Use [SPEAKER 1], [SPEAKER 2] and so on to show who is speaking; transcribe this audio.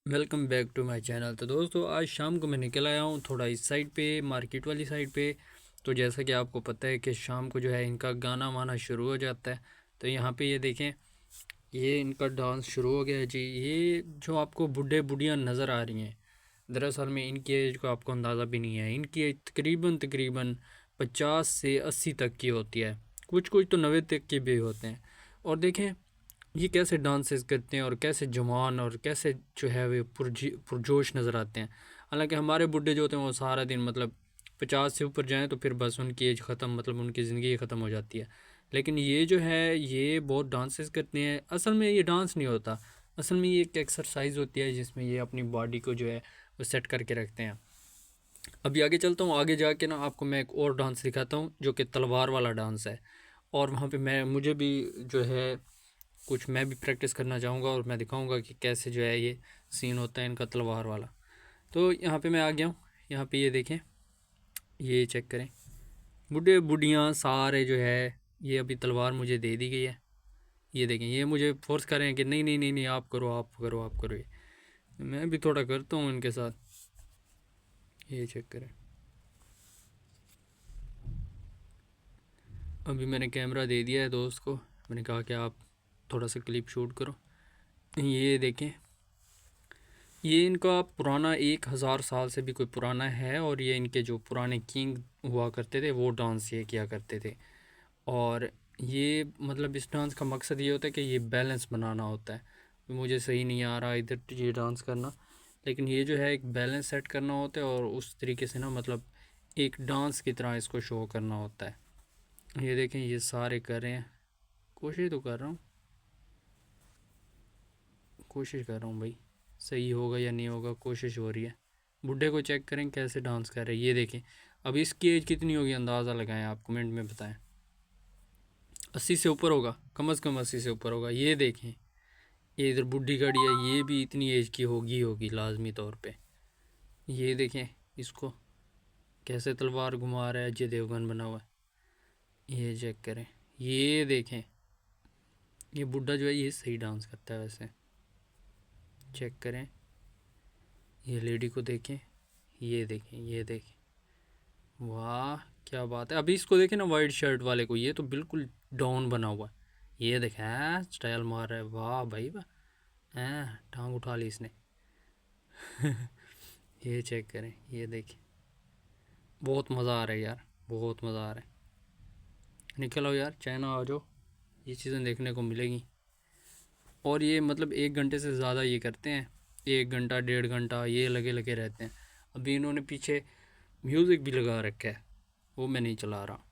[SPEAKER 1] Welcome back to my channel. तो दोस्तों आज शाम को मैं निकल आया हूँ थोड़ा इस साइड पे, मार्केट वाली साइड पे। तो जैसा कि आपको पता है कि शाम को जो है इनका गाना वाना शुरू हो जाता है। तो यहाँ पे ये देखें, ये इनका डांस शुरू हो गया है जी। ये जो आपको बूढ़े बुढ़ियाँ नज़र आ रही हैं, दरअसल में इनकी एज को आपको अंदाज़ा भी नहीं है। इनकी एज तकरीबन तकरीबन 50 से 80 तक की होती है, कुछ कुछ तो 90 तक के भी होते हैं। और देखें ये कैसे डांसेस करते हैं और कैसे जवान और कैसे जो है वे पुरजोश नज़र आते हैं। हालांकि हमारे बुढ़े जो होते हैं वो सारा दिन मतलब 50 से ऊपर जाएं तो फिर बस उनकी एज ख़त्म, मतलब उनकी ज़िंदगी ख़त्म हो जाती है। लेकिन ये जो है ये बहुत डांसेस करते हैं। असल में ये डांस नहीं होता, असल में ये एक एक्सरसाइज होती है जिसमें ये अपनी बॉडी को जो है वो सेट करके रखते हैं। अभी आगे चलता हूँ, आगे जाके ना आपको मैं एक और डांस दिखाता हूँ जो कि तलवार वाला डांस है। और वहाँ पे मुझे भी जो है कुछ मैं भी प्रैक्टिस करना चाहूँगा और मैं दिखाऊँगा कि कैसे जो है ये सीन होता है इनका तलवार वाला। तो यहाँ पे मैं आ गया हूँ। यहाँ पे ये देखें, ये चेक करें, बूढ़े बूढ़ियाँ सारे जो है ये अभी तलवार मुझे दे दी गई है। ये देखें, ये मुझे फोर्स कर रहे हैं कि नहीं नहीं नहीं नहीं, आप करो आप करो आप करो। ये मैं भी थोड़ा करता हूँ इनके साथ। ये चेक करें, अभी मैंने कैमरा दे दिया है दोस्त को, मैंने कहा कि आप थोड़ा सा क्लिप शूट करो। ये देखें, ये इनका पुराना 1000 साल से भी कोई पुराना है और ये इनके जो पुराने किंग हुआ करते थे वो डांस ये किया करते थे। और ये मतलब इस डांस का मकसद ये होता है कि ये बैलेंस बनाना होता है। मुझे सही नहीं आ रहा इधर ये डांस करना, लेकिन ये जो है एक बैलेंस सेट करना होता है और उस तरीके से ना मतलब एक डांस की तरह इसको शो करना होता है। ये देखें, ये सारे कर रहे हैं, कोशिश तो कर रहा हूँ, कोशिश कर रहा हूँ भाई, सही होगा या नहीं होगा, कोशिश हो रही है। बुढ़े को चेक करें कैसे डांस कर रहे हैं, ये देखें। अब इसकी एज कितनी होगी अंदाज़ा लगाएं, आप कमेंट में बताएं। 80 से ऊपर होगा, कम अज़ कम 80 से ऊपर होगा। ये देखें, ये इधर बुढ़ी खड़ी है, ये भी इतनी एज की होगी होगी लाजमी तौर पे। ये देखें इसको कैसे तलवार घुमा रहा है, अजय देवगन बना हुआ है। ये चेक करें, ये देखें, ये बुढ़ा जो है ये सही डांस करता है वैसे। चेक करें, ये लेडी को देखें, ये देखें, ये देखें, वाह क्या बात है। अभी इसको देखें ना, वाइट शर्ट वाले को, ये तो बिल्कुल डाउन बना हुआ है। ये देखें, स्टाइल मार रहा है, वाह भाई वाह, हैं टांग उठा ली इसने। ये चेक करें, ये देखें, बहुत मज़ा आ रहा है यार, बहुत मज़ा आ रहा है। निकल आओ यार, चाइना आ जाओ, ये चीज़ें देखने को मिलेगी। और ये मतलब 1 घंटे से ज़्यादा ये करते हैं, 1 घंटा 1.5 घंटा ये लगे लगे रहते हैं। अभी इन्होंने पीछे म्यूज़िक भी लगा रखा है, वो मैं नहीं चला रहा।